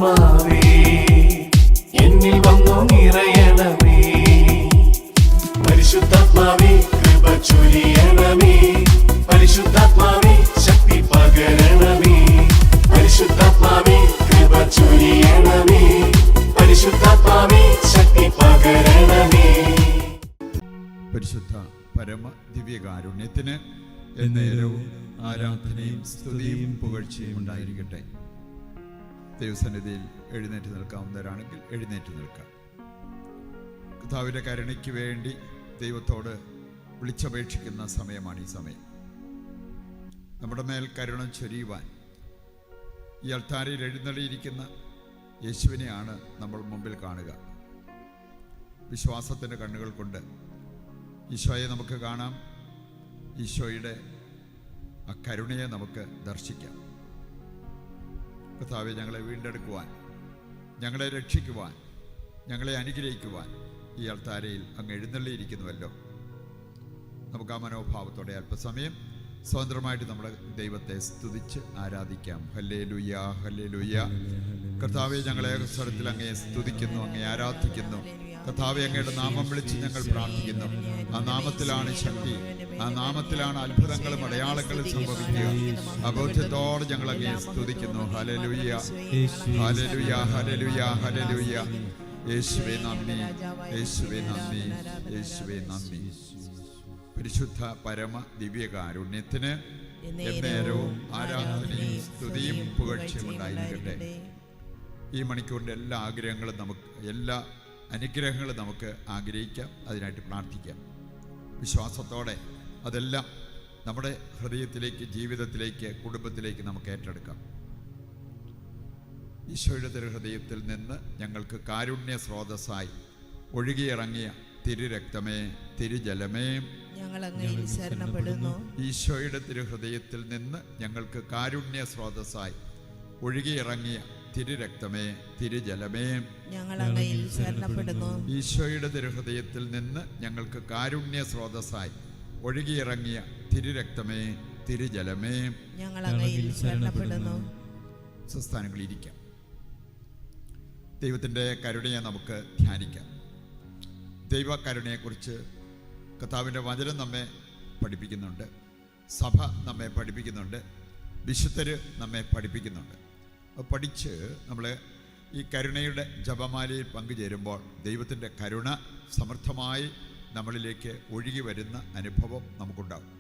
പരിശുദ്ധാത്മാവേ എന്നിൽ വന്നു നിറയണമേ. പരിശുദ്ധാത്മാവേ കൃപ ചൊരിയണമേ. പരിശുദ്ധാത്മാവേ ശക്തി പകരണമേ. പരിശുദ്ധാത്മാവേ കൃപ ചൊരിയണമേ. പരിശുദ്ധാത്മാവേ ശക്തി പകരണമേ. പരിശുദ്ധ പരമ ദിവ്യകാരുണ്യത്തിന് എന്നേരവും ആരാധനയും സ്തുതിയും പുകഴ്ചയും ഉണ്ടായിരിക്കട്ടെ. ദൈവസന്നിധിയിൽ എഴുന്നേറ്റ് നിൽക്കാവുന്നവരാണെങ്കിൽ എഴുന്നേറ്റ് നിൽക്കാം. കർത്താവിൻ്റെ കരുണയ്ക്ക് വേണ്ടി ദൈവത്തോട് വിളിച്ചപേക്ഷിക്കുന്ന സമയമാണ് ഈ സമയം. നമ്മുടെ മേൽ കരുണ ചൊരിയുവാൻ ഈ അൾത്താരയിൽ എഴുന്നള്ളിയിരിക്കുന്ന യേശുവിനെയാണ് നമ്മൾ മുമ്പിൽ കാണുക. വിശ്വാസത്തിൻ്റെ കണ്ണുകൾ കൊണ്ട് ഈശോയെ നമുക്ക് കാണാം. ഈശോയുടെ ആ കരുണയെ നമുക്ക് ദർശിക്കാം. കർത്താവേ, ഞങ്ങളെ വീണ്ടെടുക്കുവാൻ, ഞങ്ങളെ രക്ഷിക്കുവാൻ, ഞങ്ങളെ അനുഗ്രഹിക്കുവാൻ ഈ അൾത്താരയിൽ അങ്ങ് എഴുന്നള്ളിയിരിക്കുന്നുവല്ലോ. നമുക്ക് ആ മനോഭാവത്തോടെ അല്പസമയം സ്വതന്ത്രമായിട്ട് നമ്മുടെ ദൈവത്തെ സ്തുതിച്ച് ആരാധിക്കാം. Hallelujah, hallelujah. കർത്താവെ, ഞങ്ങളെ സ്വരത്തിൽ അങ്ങയെ സ്തുതിക്കുന്നു, അങ്ങയെ ആരാധിക്കുന്നു. കർത്താവെ, അങ്ങയുടെ നാമം വിളിച്ച് ഞങ്ങൾ പ്രാർത്ഥിക്കുന്നു. ആ നാമത്തിലാണ് ശക്തി, ആ നാമത്തിലാണ് അത്ഭുതങ്ങളും അടയാളങ്ങളും സംഭവിക്കുക. അബോധ്യത്തോടെ ഞങ്ങൾ അങ്ങയെ സ്തുതിക്കുന്നു. Hallelujah, hallelujah, hallelujah, hallelujah. യേശുവേ നന്ദി, യേശുവേ നന്ദി, യേശുവേ നന്ദി. പരിശുദ്ധ പരമ ദിവ്യകാരുണ്യത്തിന് എന്നേരവും ആരാധനയും സ്തുതിയും പുകഴ്ചയും ഉണ്ടായിരിക്കട്ടെ. ഈ മണിക്കൂറിൻ്റെ എല്ലാ ആഗ്രഹങ്ങളും എല്ലാ അനുഗ്രഹങ്ങളും നമുക്ക് ആഗ്രഹിക്കാം, അതിനായിട്ട് പ്രാർത്ഥിക്കാം. വിശ്വാസത്തോടെ അതെല്ലാം നമ്മുടെ ഹൃദയത്തിലേക്ക്, ജീവിതത്തിലേക്ക്, കുടുംബത്തിലേക്ക് നമുക്ക് ഏറ്റെടുക്കാം. ഈശോയുടെ തിരുഹൃദയത്തിൽ നിന്ന് ഞങ്ങൾക്ക് കാരുണ്യ സ്രോതസ്സായി ഒഴുകിയിറങ്ങിയ തിരുരക്തമേ, തിരുജലമേ, ഈശോയുടെ തിരുഹൃദയത്തിൽ നിന്ന് ഞങ്ങൾക്ക് കാരുണ്യ സ്രോതസ്സായി ഒഴുകിയിറങ്ങിയ തിരുരക്തമേ, തിരുജലമേ, ഈശോയുടെ തിരുഹൃദയത്തിൽ നിന്ന് ഞങ്ങൾക്ക് കാരുണ്യ സ്രോതസ്സായി ഒഴുകിയിറങ്ങിയ തിരുരക്തമേ, തിരുജലമേ, സംസ്ഥാനങ്ങളിൽ ഇരിക്കാം. ദൈവത്തിൻ്റെ കരുണയെ നമുക്ക് ധ്യാനിക്കാം. ദൈവകരുണയെക്കുറിച്ച് കർത്താവിൻ്റെ വചനം നമ്മെ പഠിപ്പിക്കുന്നുണ്ട്, സഭ നമ്മെ പഠിപ്പിക്കുന്നുണ്ട്, വിശുദ്ധര് നമ്മെ പഠിപ്പിക്കുന്നുണ്ട്. പഠിച്ച് നമ്മൾ ഈ കരുണയുടെ ജപമാലയിൽ പങ്കുചേരുമ്പോൾ ദൈവത്തിൻ്റെ കരുണ സമൃദ്ധമായി നമ്മളിലേക്ക് ഒഴുകി വരുന്ന അനുഭവം നമുക്കുണ്ടാകും.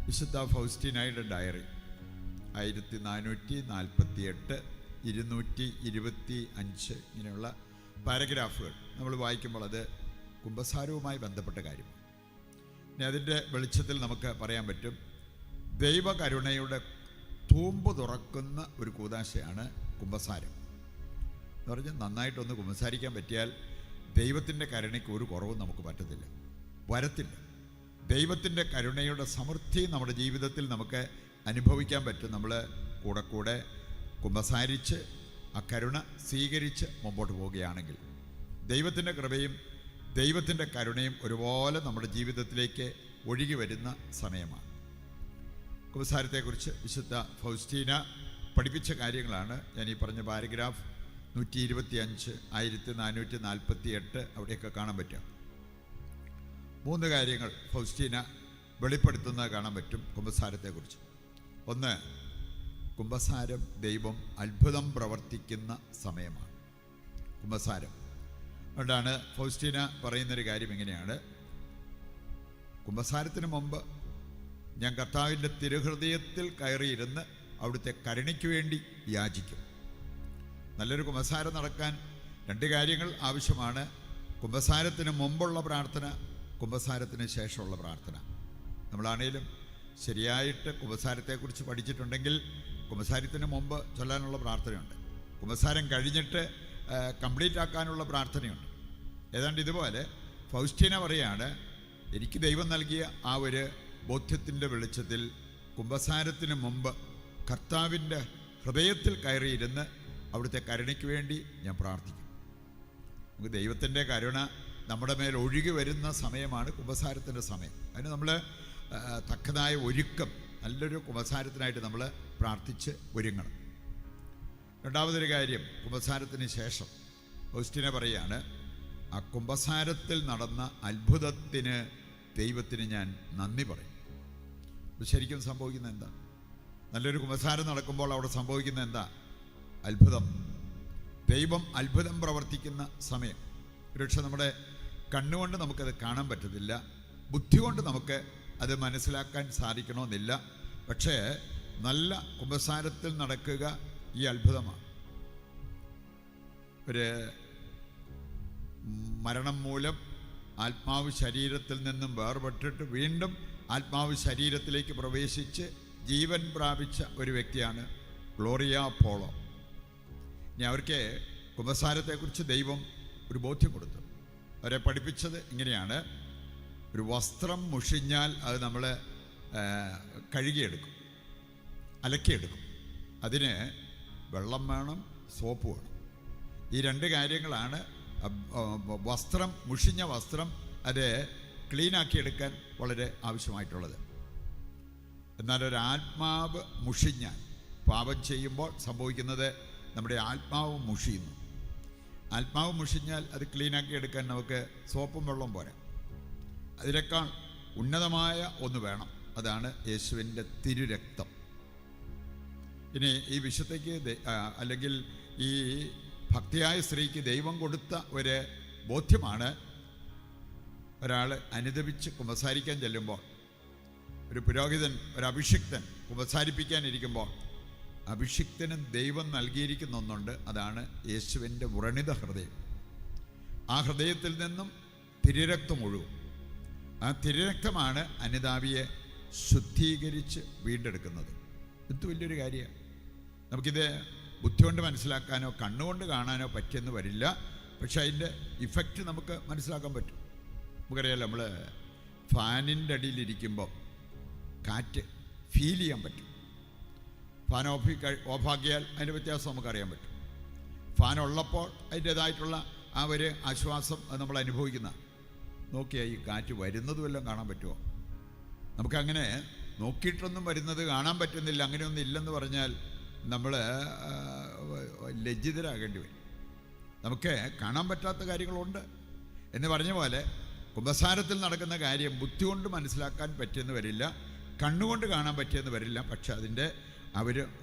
വിശുദ്ധ ഫൗസ്റ്റീനായുടെ ഡയറി 1448, 225 ഇങ്ങനെയുള്ള പാരഗ്രാഫുകൾ നമ്മൾ വായിക്കുമ്പോൾ അത് കുമ്പസാരവുമായി ബന്ധപ്പെട്ട കാര്യമാണ്. ഇനി അതിൻ്റെ വെളിച്ചത്തിൽ നമുക്ക് പറയാൻ പറ്റും, ദൈവകരുണയുടെ തൂമ്പ് തുറക്കുന്ന ഒരു കൂദാശയാണ് കുമ്പസാരം എന്ന് പറഞ്ഞാൽ. നന്നായിട്ടൊന്ന് കുമ്പസാരിക്കാൻ പറ്റിയാൽ ദൈവത്തിൻ്റെ കരുണയ്ക്ക് ഒരു കുറവും നമുക്ക് വരത്തില്ല. ദൈവത്തിൻ്റെ കരുണയുടെ സമൃദ്ധി നമ്മുടെ ജീവിതത്തിൽ നമുക്ക് അനുഭവിക്കാൻ പറ്റും. നമ്മൾ കൂടെ കുമ്പസാരിച്ച് ആ കരുണ സ്വീകരിച്ച് മുമ്പോട്ട് പോവുകയാണെങ്കിൽ ദൈവത്തിൻ്റെ കൃപയും ദൈവത്തിൻ്റെ കരുണയും ഒരുപോലെ നമ്മുടെ ജീവിതത്തിലേക്ക് ഒഴുകി വരുന്ന സമയമാണ്. കുമ്പസാരത്തെക്കുറിച്ച് വിശുദ്ധ ഫൗസ്റ്റീന പഠിപ്പിച്ച കാര്യങ്ങളാണ് ഞാൻ ഈ പറഞ്ഞ പാരഗ്രാഫ് 125, 1448 അവിടെയൊക്കെ കാണാൻ പറ്റും. 3 കാര്യങ്ങൾ ഫൗസ്റ്റീന വെളിപ്പെടുത്തുന്നത് കാണാൻ പറ്റും കുമ്പസാരത്തെക്കുറിച്ച്. ഒന്ന്, കുമ്പസാരം ദൈവം അത്ഭുതം പ്രവർത്തിക്കുന്ന സമയമാണ് കുമ്പസാരം. അതുകൊണ്ടാണ് ഫൗസ്റ്റീന പറയുന്നൊരു കാര്യം ഇങ്ങനെയാണ്: കുമ്പസാരത്തിന് മുമ്പ് ഞാൻ കർത്താവിൻ്റെ തിരുഹൃദയത്തിൽ കയറിയിരുന്ന് അവിടുത്തെ കരുണയ്ക്ക് വേണ്ടി യാചിക്കും. നല്ലൊരു കുമ്പസാരം നടക്കാൻ 2 കാര്യങ്ങൾ ആവശ്യമാണ്: കുമ്പസാരത്തിന് മുമ്പുള്ള പ്രാർത്ഥന, കുമ്പസാരത്തിന് ശേഷമുള്ള പ്രാർത്ഥന. നമ്മളാണേലും ശരിയായിട്ട് കുമ്പസാരത്തെക്കുറിച്ച് പഠിച്ചിട്ടുണ്ടെങ്കിൽ കുമ്പസാരത്തിന് മുമ്പ് ചൊല്ലാനുള്ള പ്രാർത്ഥനയുണ്ട്, കുമ്പസാരം കഴിഞ്ഞിട്ട് കംപ്ലീറ്റ് ആക്കാനുള്ള പ്രാർത്ഥനയുണ്ട്. ഏതാണ്ട് ഇതുപോലെ ഫൗസ്റ്റീന പറയാണ്, എനിക്ക് ദൈവം നൽകിയ ആ ഒരു ബോധ്യത്തിൻ്റെ വെളിച്ചത്തിൽ കുമ്പസാരത്തിന് മുമ്പ് കർത്താവിൻ്റെ ഹൃദയത്തിൽ കയറിയിരുന്ന് അവിടുത്തെ കരുണയ്ക്ക് വേണ്ടി ഞാൻ പ്രാർത്ഥിക്കും. നമുക്ക് ദൈവത്തിൻ്റെ കരുണ നമ്മുടെ മേൽ ഒഴുകി വരുന്ന സമയമാണ് കുമ്പസാരത്തിൻ്റെ സമയം. അതിന് നമ്മൾ തക്കതായ ഒരുക്കം, നല്ലൊരു കുമ്പസാരത്തിനായിട്ട് നമ്മൾ പ്രാർത്ഥിച്ച് ഒരുങ്ങണം. രണ്ടാമതൊരു കാര്യം, കുമ്പസാരത്തിന് ശേഷം ഓസ്റ്റിനെ പറയാണ്, ആ കുമ്പസാരത്തിൽ നടന്ന അത്ഭുതത്തിന് ദൈവത്തിന് ഞാൻ നന്ദി പറയും. ശരിക്കും സംഭവിക്കുന്നത് എന്താ? നല്ലൊരു കുമ്പസാരം നടക്കുമ്പോൾ അവിടെ സംഭവിക്കുന്നത് എന്താ? അത്ഭുതം. ദൈവം അത്ഭുതം പ്രവർത്തിക്കുന്ന സമയം. ഒരുപക്ഷെ നമ്മുടെ കണ്ണുകൊണ്ട് നമുക്കത് കാണാൻ പറ്റത്തില്ല, ബുദ്ധി കൊണ്ട് നമുക്ക് അത് മനസ്സിലാക്കാൻ സാധിക്കണമെന്നില്ല. പക്ഷേ നല്ല കുമ്പസാരത്തിൽ നടക്കുക ഈ അത്ഭുതമാണ്. ഒരു മരണം മൂലം ആത്മാവ് ശരീരത്തിൽ നിന്നും വേർപെട്ടിട്ട് വീണ്ടും ആത്മാവ് ശരീരത്തിലേക്ക് പ്രവേശിച്ച് ജീവൻ പ്രാപിച്ച ഒരു വ്യക്തിയാണ് ഗ്ലോറിയ പോളോ. ഇനി അവർക്ക് കുമ്പസാരത്തെക്കുറിച്ച് ദൈവം ഒരു ബോധ്യം കൊടുത്തു. അവരെ പഠിപ്പിച്ചത് ഇങ്ങനെയാണ്: ഒരു വസ്ത്രം മുഷിഞ്ഞാൽ അത് നമ്മൾ കഴുകിയെടുക്കും, അലക്കിയെടുക്കും. അതിന് വെള്ളം വേണം, സോപ്പ് വേണം. ഈ രണ്ട് കാര്യങ്ങളാണ്. വസ്ത്രം, മുഷിഞ്ഞ വസ്ത്രം അത് ക്ലീനാക്കിയെടുക്കാൻ വളരെ ആവശ്യമായിട്ടുള്ളത്. എന്നാൽ ഒരു ആത്മാവ് മുഷിഞ്ഞാൽ, പാപം ചെയ്യുമ്പോൾ സംഭവിക്കുന്നത് നമ്മുടെ ആത്മാവ് മുഷിയുന്നു. ആത്മാവ് മുഷിഞ്ഞാൽ അത് ക്ലീനാക്കി എടുക്കാൻ നമുക്ക് സോപ്പും വെള്ളം പോരാ. അതിനേക്കാൾ ഉന്നതമായ ഒന്ന് വേണം. അതാണ് യേശുവിൻ്റെ തിരുരക്തം. ഇനി ഈ വിശുദ്ധയ്ക്ക് അല്ലെങ്കിൽ ഈ ഭക്തിയായ സ്ത്രീക്ക് ദൈവം കൊടുത്ത ഒരു ബോധ്യമാണ്, ഒരാൾ അനുദപിച്ച് കുമ്പസാരിക്കാൻ ചെല്ലുമ്പോൾ, ഒരു പുരോഹിതൻ, ഒരു അഭിഷിക്തൻ കുമ്പസാരിപ്പിക്കാനിരിക്കുമ്പോൾ അഭിഷിക്തനും ദൈവം നൽകിയിരിക്കുന്ന ഒന്നുണ്ട്. അതാണ് യേശുവിൻ്റെ വ്രണിത ഹൃദയം. ആ ഹൃദയത്തിൽ നിന്നും തിരുരക്തം ഒഴുകും. ആ തിരുരക്തമാണ് അനുതാപിയെ ശുദ്ധീകരിച്ച് വീണ്ടെടുക്കുന്നത്. ഇത് വലിയൊരു കാര്യമാണ്. നമുക്കിത് ബുദ്ധി കൊണ്ട് മനസ്സിലാക്കാനോ കണ്ണുകൊണ്ട് കാണാനോ പറ്റിയെന്ന് വരില്ല. പക്ഷെ അതിൻ്റെ ഇഫക്റ്റ് നമുക്ക് മനസ്സിലാക്കാൻ പറ്റും. നമുക്കറിയാമല്ലോ, നമ്മൾ ഫാനിൻ്റെ അടിയിലിരിക്കുമ്പോൾ കാറ്റ് ഫീൽ ചെയ്യാൻ പറ്റും. ഫാൻ ഓഫാക്കിയാൽ അതിൻ്റെ വ്യത്യാസം നമുക്കറിയാൻ പറ്റും. ഫാൻ ഉള്ളപ്പോൾ അതിൻ്റേതായിട്ടുള്ള ആ ഒരു ആശ്വാസം അത് നമ്മൾ അനുഭവിക്കുന്ന. നോക്കിയാൽ ഈ കാറ്റ് വരുന്നത് വല്ലതും കാണാൻ പറ്റുമോ? നമുക്കങ്ങനെ നോക്കിയിട്ടൊന്നും വരുന്നത് കാണാൻ പറ്റുന്നില്ല, അങ്ങനെയൊന്നും ഇല്ലെന്ന് പറഞ്ഞാൽ നമ്മൾ ലജ്ജിതരാകേണ്ടി വരും. നമുക്ക് കാണാൻ പറ്റാത്ത കാര്യങ്ങളുണ്ട് എന്ന് പറഞ്ഞ പോലെ കുമ്പസാരത്തിൽ നടക്കുന്ന കാര്യം ബുദ്ധി കൊണ്ട് മനസ്സിലാക്കാൻ പറ്റിയെന്ന് വരില്ല, കണ്ണുകൊണ്ട് കാണാൻ പറ്റിയെന്ന് വരില്ല. പക്ഷെ അതിൻ്റെ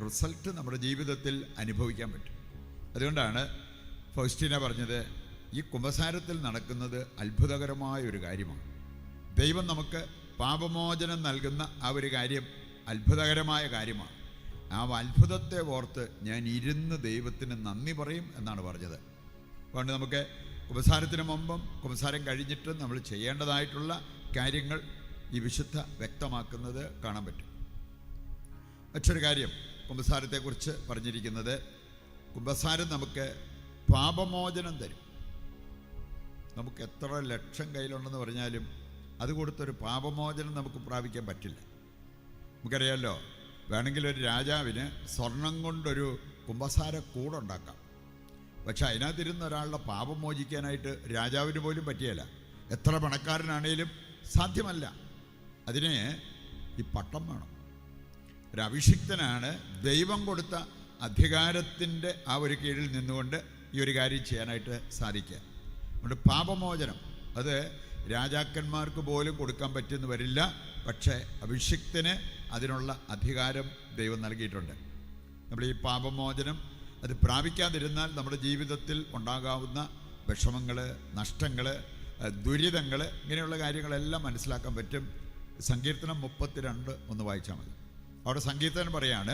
റിസൾട്ട് നമ്മുടെ ജീവിതത്തിൽ അനുഭവിക്കാൻ പറ്റും. അതുകൊണ്ടാണ് ഫൗസ്റ്റീന പറഞ്ഞത്, ഈ കുമ്പസാരത്തിൽ നടക്കുന്നത് അത്ഭുതകരമായ ഒരു കാര്യമാണ്. ദൈവം നമുക്ക് പാപമോചനം നൽകുന്ന ആ ഒരു കാര്യം അത്ഭുതകരമായ കാര്യമാണ്. ആ അത്ഭുതത്തെ ഓർത്ത് ഞാൻ ഇരുന്ന് ദൈവത്തിന് നന്ദി പറയും എന്നാണ് പറഞ്ഞത്. അതുകൊണ്ട് നമുക്ക് കുമ്പസാരത്തിന് മുമ്പും കുമ്പസാരം കഴിഞ്ഞിട്ടും നമ്മൾ ചെയ്യേണ്ടതായിട്ടുള്ള കാര്യങ്ങൾ ഈ വിശുദ്ധ വ്യക്തമാക്കുന്നത് കാണാൻ പറ്റും. മറ്റൊരു കാര്യം കുമ്പസാരത്തെക്കുറിച്ച് പറഞ്ഞിരിക്കുന്നത്, കുമ്പസാരം നമുക്ക് പാപമോചനം തരും. നമുക്ക് എത്ര ലക്ഷം കയ്യിലുണ്ടെന്ന് പറഞ്ഞാലും അത് കൊടുത്തൊരു പാപമോചനം നമുക്ക് പ്രാപിക്കാൻ പറ്റില്ല. നമുക്കറിയാമല്ലോ, വേണമെങ്കിൽ ഒരു രാജാവിന് സ്വർണം കൊണ്ടൊരു കുമ്പസാര കൂടുണ്ടാക്കാം. പക്ഷെ അതിനകത്തിരുന്ന ഒരാളുടെ പാപം മോചിക്കാനായിട്ട് രാജാവിന് പോലും പറ്റിയല്ല. എത്ര പണക്കാരനാണേലും സാധ്യമല്ല. അതിന് ഈ പട്ടം വേണം. ഒരു അഭിഷിക്തനാണ് ദൈവം കൊടുത്ത അധികാരത്തിൻ്റെ ആ ഒരു കീഴിൽ നിന്നുകൊണ്ട് ഈ ഒരു കാര്യം ചെയ്യാനായിട്ട് സാധിക്കുക. അതുകൊണ്ട് പാപമോചനം അത് രാജാക്കന്മാർക്ക് പോലും കൊടുക്കാൻ പറ്റുമെന്ന് വരില്ല. പക്ഷേ അഭിഷിക്തന് അതിനുള്ള അധികാരം ദൈവം നൽകിയിട്ടുണ്ട്. നമ്മൾ ഈ പാപമോചനം അത് പ്രാപിക്കാതിരുന്നാൽ നമ്മുടെ ജീവിതത്തിൽ ഉണ്ടാകാവുന്ന വിഷമങ്ങൾ, നഷ്ടങ്ങൾ, ദുരിതങ്ങൾ, ഇങ്ങനെയുള്ള കാര്യങ്ങളെല്ലാം മനസ്സിലാക്കാൻ പറ്റും. സങ്കീർത്തനം 32 ഒന്ന് വായിച്ചാൽ മതി. അവിടെ സങ്കീർത്തനം പറയാണ്,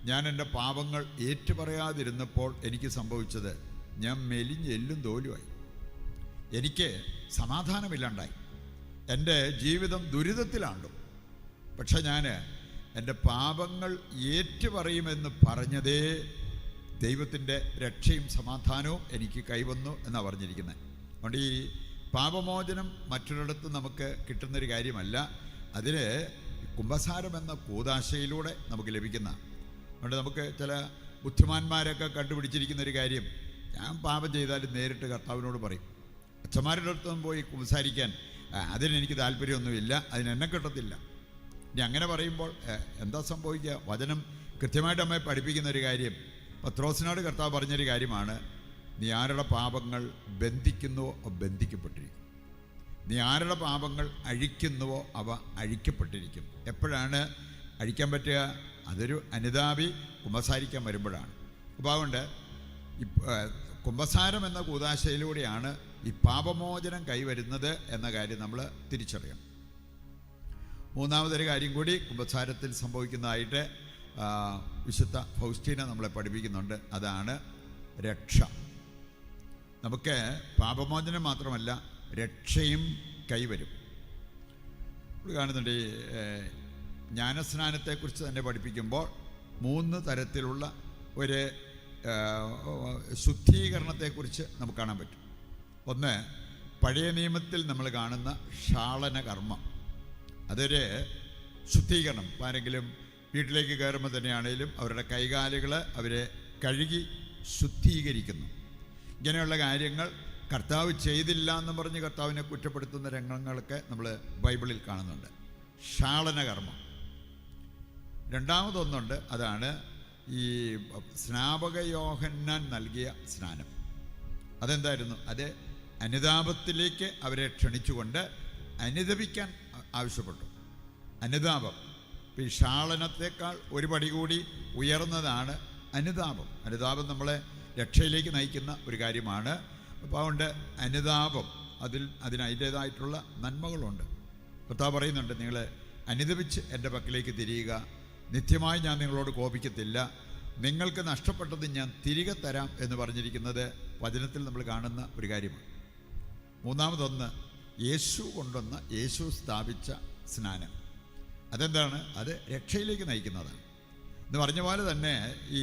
ഞാൻ എൻ്റെ പാപങ്ങൾ ഏറ്റുപറയാതിരുന്നപ്പോൾ എനിക്ക് സംഭവിച്ചത്, ഞാൻ മെലിഞ്ഞ് എല്ലും തോലുമായി, എനിക്ക് സമാധാനമില്ലാണ്ടായി, എൻ്റെ ജീവിതം ദുരിതത്തിലാണ്ടു. പക്ഷെ ഞാൻ എൻ്റെ പാപങ്ങൾ ഏറ്റുപറയുമെന്ന് പറഞ്ഞതേ ദൈവത്തിൻ്റെ രക്ഷയും സമാധാനവും എനിക്ക് കൈവന്നു എന്നാണ് പറഞ്ഞിരിക്കുന്നത്. അതുകൊണ്ട് ഈ പാപമോചനം മറ്റൊരിടത്ത് നമുക്ക് കിട്ടുന്നൊരു കാര്യമല്ല, അതിന് കുമ്പസാരം എന്ന കൂദാശയിലൂടെ നമുക്ക് ലഭിക്കുന്ന. അതുകൊണ്ട് നമുക്ക് ചില ബുദ്ധിമാന്മാരൊക്കെ കണ്ടുപിടിച്ചിരിക്കുന്നൊരു കാര്യം, ഞാൻ പാപം ചെയ്താലും നേരിട്ട് കർത്താവിനോട് പറയും. അച്ഛന്മാരുടെ അടുത്തൊന്നും പോയി കുമ്പസാരിക്കാൻ അതിനെനിക്ക് താല്പര്യമൊന്നുമില്ല, അതിനെന്നെ കിട്ടത്തില്ല. ഇനി അങ്ങനെ പറയുമ്പോൾ എന്താ സംഭവിക്കുക? വചനം കൃത്യമായിട്ട് അമ്മയെ പഠിപ്പിക്കുന്ന ഒരു കാര്യം, പത്രോസിനോട് കർത്താവ് പറഞ്ഞൊരു കാര്യമാണ്, നീ ആരുടെ പാപങ്ങൾ ബന്ധിക്കുന്നുവോ അവ ബന്ധിക്കപ്പെട്ടിരിക്കും, നീ ആരുടെ പാപങ്ങൾ അഴിക്കുന്നുവോ അവ അഴിക്കപ്പെട്ടിരിക്കും. എപ്പോഴാണ് അഴിക്കാൻ പറ്റുക? അതൊരു അനുതാപി കുമ്പസാരിക്കാൻ വരുമ്പോഴാണ്. അപ്പോൾ അതുകൊണ്ട് കുമ്പസാരം എന്ന കൂദാശയിലൂടെയാണ് ഈ പാപമോചനം കൈവരുന്നത് എന്ന കാര്യം നമ്മൾ തിരിച്ചറിയണം. മൂന്നാമതൊരു കാര്യം കൂടി കുമ്പസാരത്തിൽ സംഭവിക്കുന്നതായിട്ട് വിശുദ്ധ ഫൗസ്റ്റീന നമ്മളെ പഠിപ്പിക്കുന്നുണ്ട്. അതാണ് രക്ഷ. നമുക്ക് പാപമോചനം മാത്രമല്ല രക്ഷയും കൈവരും. നമ്മൾ കാണുന്നുണ്ട് ഈ ജ്ഞാനസ്നാനത്തെക്കുറിച്ച് തന്നെ പഠിപ്പിക്കുമ്പോൾ 3 തരത്തിലുള്ള ഒരു ശുദ്ധീകരണത്തെക്കുറിച്ച് നമുക്ക് കാണാൻ പറ്റും. ഒന്ന്, പഴയ നിയമത്തിൽ നമ്മൾ കാണുന്ന ക്ഷാളന കർമ്മം. അതൊരു ശുദ്ധീകരണം. ആരെങ്കിലും വീട്ടിലേക്ക് കയറുമ്പോൾ തന്നെയാണേലും അവരുടെ കൈകാലുകൾ അവരെ കഴുകി ശുദ്ധീകരിക്കുന്നു. ഇങ്ങനെയുള്ള കാര്യങ്ങൾ കർത്താവ് ചെയ്തില്ല എന്ന് പറഞ്ഞ് കർത്താവിനെ കുറ്റപ്പെടുത്തുന്ന രംഗങ്ങളൊക്കെ നമ്മൾ ബൈബിളിൽ കാണുന്നുണ്ട്. ക്ഷാളന കർമ്മം. രണ്ടാമതൊന്നുണ്ട്, അതാണ് ഈ സ്നാപക യോഹന്നാൻ നൽകിയ സ്നാനം. അതെന്തായിരുന്നു? അത് അനുതാപത്തിലേക്ക് അവരെ ക്ഷണിച്ചുകൊണ്ട് അനുദപിക്കാൻ ആവശ്യപ്പെട്ടു. അനുതാപം ഈ ക്ഷാളനത്തേക്കാൾ ഒരു പടി കൂടി ഉയർന്നതാണ് അനുതാപം. അനുതാപം നമ്മളെ രക്ഷയിലേക്ക് നയിക്കുന്ന ഒരു കാര്യമാണ്. അപ്പോൾ അതുകൊണ്ട് അനുതാപം അതിന് അതിൻ്റേതായിട്ടുള്ള നന്മകളുണ്ട്. കർത്താവ് പറയുന്നുണ്ട്, നിങ്ങൾ അനുദപിച്ച് എൻ്റെ പക്കലേക്ക് തിരിയുക, നിത്യമായി ഞാൻ നിങ്ങളോട് കോപിക്കത്തില്ല, നിങ്ങൾക്ക് നഷ്ടപ്പെട്ടത് ഞാൻ തിരികെ തരാം എന്ന് പറഞ്ഞിരിക്കുന്നത് വചനത്തിൽ നമ്മൾ കാണുന്ന ഒരു കാര്യമാണ്. മൂന്നാമതൊന്ന്, യേശു കൊണ്ടുവന്ന, യേശു സ്ഥാപിച്ച സ്നാനം. അതെന്താണ്? അത് രക്ഷയിലേക്ക് നയിക്കുന്നതാണ്. എന്ന് പറഞ്ഞ പോലെ തന്നെ ഈ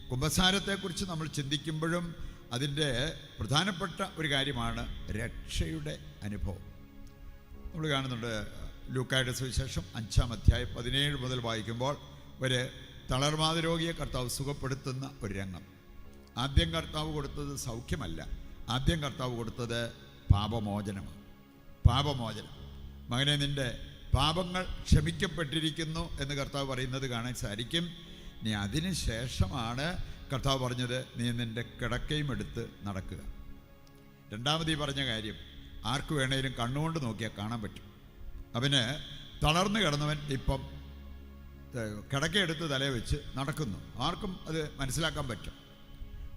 കുമ്പസാരത്തെക്കുറിച്ച് നമ്മൾ ചിന്തിക്കുമ്പോഴും അതിൻ്റെ പ്രധാനപ്പെട്ട ഒരു കാര്യമാണ് രക്ഷയുടെ അനുഭവം. നമ്മൾ കാണുന്നുണ്ട് ലൂക്കായുടെ സുവിശേഷം 5-ാം അധ്യായം 17 മുതൽ വായിക്കുമ്പോൾ ഒരു തളർവാദ രോഗിയെ കർത്താവ് സുഖപ്പെടുത്തുന്ന ഒരു രംഗം. ആദ്യം കർത്താവ് കൊടുത്തത് സൗഖ്യമല്ല, ആദ്യം കർത്താവ് കൊടുത്തത് പാപമോചനമാണ്. പാപമോചനം. മകനെ, നിൻ്റെ പാപങ്ങൾ ക്ഷമിക്കപ്പെട്ടിരിക്കുന്നു എന്ന് കർത്താവ് പറയുന്നത് കാണാൻ സാധിക്കും. നീ അതിന് ശേഷമാണ് കർത്താവ് പറഞ്ഞത്, നീ നിൻ്റെ കിടക്കയും എടുത്ത് നടക്കുക. രണ്ടാമത് ഈ പറഞ്ഞ കാര്യം ആർക്ക് വേണേലും കണ്ണുകൊണ്ട് നോക്കിയാൽ കാണാൻ പറ്റും. അവന് തളർന്നു കിടന്നവൻ ഇപ്പം കിടക്കയെടുത്ത് തലയെ വെച്ച് നടക്കുന്നു. ആർക്കും അത് മനസ്സിലാക്കാൻ പറ്റും.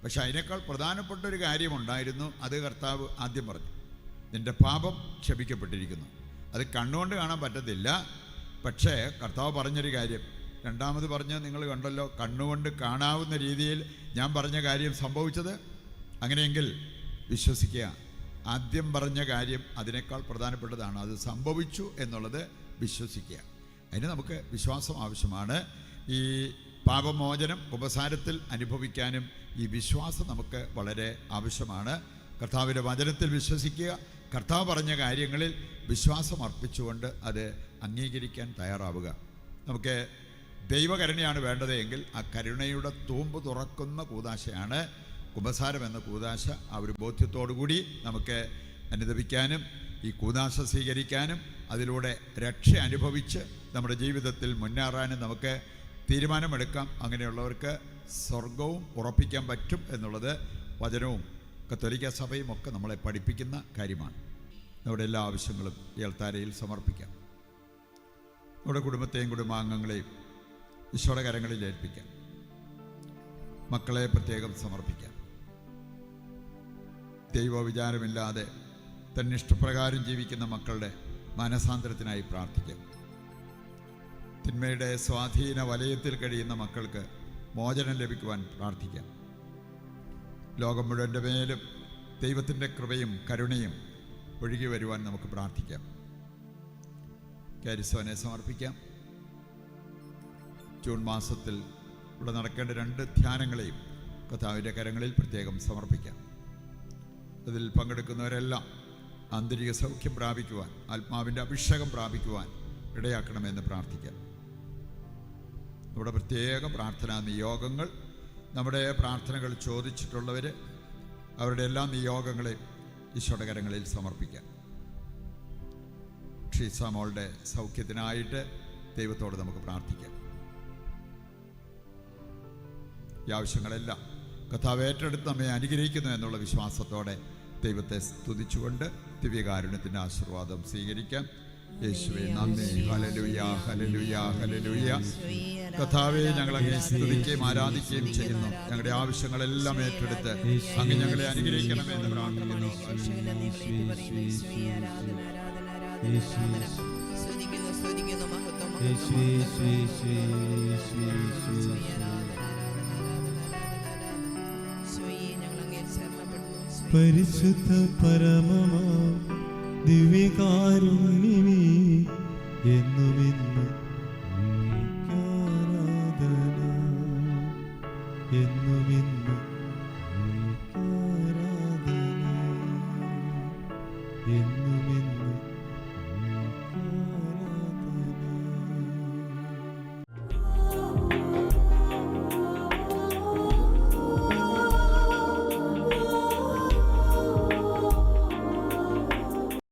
പക്ഷെ അതിനേക്കാൾ പ്രധാനപ്പെട്ട ഒരു കാര്യമുണ്ടായിരുന്നു. അത് കർത്താവ് ആദ്യം പറഞ്ഞു, നിൻ്റെ പാപം ക്ഷമിക്കപ്പെട്ടിരിക്കുന്നു. അത് കണ്ണുകൊണ്ട് കാണാൻ പറ്റത്തില്ല. പക്ഷേ കർത്താവ് പറഞ്ഞൊരു കാര്യം രണ്ടാമത് പറഞ്ഞ് നിങ്ങൾ കണ്ടല്ലോ, കണ്ണുകൊണ്ട് കാണാവുന്ന രീതിയിൽ ഞാൻ പറഞ്ഞ കാര്യം സംഭവിച്ചത്. അങ്ങനെയെങ്കിൽ വിശ്വസിക്കുക, ആദ്യം പറഞ്ഞ കാര്യം അതിനേക്കാൾ പ്രധാനപ്പെട്ടതാണ്. അത് സംഭവിച്ചു എന്നുള്ളത് വിശ്വസിക്കുക. അതിന് നമുക്ക് വിശ്വാസം ആവശ്യമാണ്. ഈ പാപമോചനം ഉപസാരത്തിൽ അനുഭവിക്കാനും ഈ വിശ്വാസം നമുക്ക് വളരെ ആവശ്യമാണ്. കർത്താവിൻ്റെ വചനത്തിൽ വിശ്വസിക്കുക, കർത്താവ് പറഞ്ഞ കാര്യങ്ങളിൽ വിശ്വാസം അർപ്പിച്ചുകൊണ്ട് അത് അംഗീകരിക്കാൻ തയ്യാറാവുക. നമുക്ക് ദൈവകരുണയാണ് വേണ്ടത് എങ്കിൽ ആ കരുണയുടെ തൂമ്പ് തുറക്കുന്ന കൂദാശയാണ് കുമ്പസാരം എന്ന കൂദാശ. ആ ഒരു ബോധ്യത്തോടുകൂടി നമുക്ക് അനുദപിക്കാനും ഈ കൂദാശ സ്വീകരിക്കാനും അതിലൂടെ രക്ഷ അനുഭവിച്ച് നമ്മുടെ ജീവിതത്തിൽ മുന്നേറാനും നമുക്ക് തീരുമാനമെടുക്കാം. അങ്ങനെയുള്ളവർക്ക് സ്വർഗവും ഉറപ്പിക്കാൻ പറ്റും എന്നുള്ളത് വചനവും കത്തോലിക്ക സഭയും ഒക്കെ നമ്മളെ പഠിപ്പിക്കുന്ന കാര്യമാണ്. നമ്മുടെ എല്ലാ ആവശ്യങ്ങളും ഈ അൾത്താരയിൽ സമർപ്പിക്കാം. നമ്മുടെ കുടുംബത്തെയും കുടുംബാംഗങ്ങളെയും ഈശോയുടെ കരങ്ങളിൽ ഏൽപ്പിക്കാം. മക്കളെ പ്രത്യേകം സമർപ്പിക്കാം. ദൈവവിചാരമില്ലാതെ തന്നിഷ്ടപ്രകാരം ജീവിക്കുന്ന മക്കളുടെ മാനസാന്തരത്തിനായി പ്രാർത്ഥിക്കാം. തിന്മയുടെ സ്വാധീന വലയത്തിൽ കഴിയുന്ന മക്കൾക്ക് മോചനം ലഭിക്കുവാൻ പ്രാർത്ഥിക്കാം. ലോകം മുഴുവൻ്റെ മേലും ദൈവത്തിൻ്റെ കൃപയും കരുണയും ഒഴുകി വരുവാൻ നമുക്ക് പ്രാർത്ഥിക്കാം. കാരിസോനെ സമർപ്പിക്കാം. ജൂൺ മാസത്തിൽ ഇവിടെ നടക്കേണ്ട 2 ധ്യാനങ്ങളെയും കർത്താവിൻ്റെ കരങ്ങളിൽ പ്രത്യേകം സമർപ്പിക്കാം. അതിൽ പങ്കെടുക്കുന്നവരെല്ലാം ആന്തരിക സൗഖ്യം പ്രാപിക്കുവാൻ, ആത്മാവിൻ്റെ അഭിഷേകം പ്രാപിക്കുവാൻ ഇടയാക്കണമെന്ന് പ്രാർത്ഥിക്കാം. നമ്മുടെ പ്രത്യേക പ്രാർത്ഥനാ നിയോഗങ്ങൾ, നമ്മുടെ പ്രാർത്ഥനകൾ ചോദിച്ചിട്ടുള്ളവർ, അവരുടെ എല്ലാ നിയോഗങ്ങളെയും ഈശോയുടെ കരങ്ങളിൽ സമർപ്പിക്കാം. ഷീസാമോളുടെ സൗഖ്യത്തിനായിട്ട് ദൈവത്തോട് നമുക്ക് പ്രാർത്ഥിക്കാം. ഈ ആവശ്യങ്ങളെല്ലാം കർത്താവ് ഏറ്റെടുത്ത് നമ്മെ അനുഗ്രഹിക്കുന്നു എന്നുള്ള വിശ്വാസത്തോടെ ദൈവത്തെ സ്തുതിച്ചുകൊണ്ട് ദിവ്യകാരുണ്യത്തിൻ്റെ ആശീർവാദം സ്വീകരിക്കാം. യേശുവേ നന്ദി. Hallelujah, hallelujah, hallelujah. കർത്താവേ, ഞങ്ങൾ അങ്ങയെ സ്തുതിക്കുകയും ആരാധിക്കുകയും ചെയ്യുന്നു. ഞങ്ങളുടെ ആവശ്യങ്ങളെല്ലാം ഏറ്റെടുത്ത് അങ്ങ് ഞങ്ങളെ അനുഗ്രഹിക്കണമെന്ന് പ്രാർത്ഥിക്കുന്നു. പരിശുദ്ധ പരമമാ ദിവ്യകാരുണ്യമേ, എന്നുമെന്നും ആരാധന, എന്നും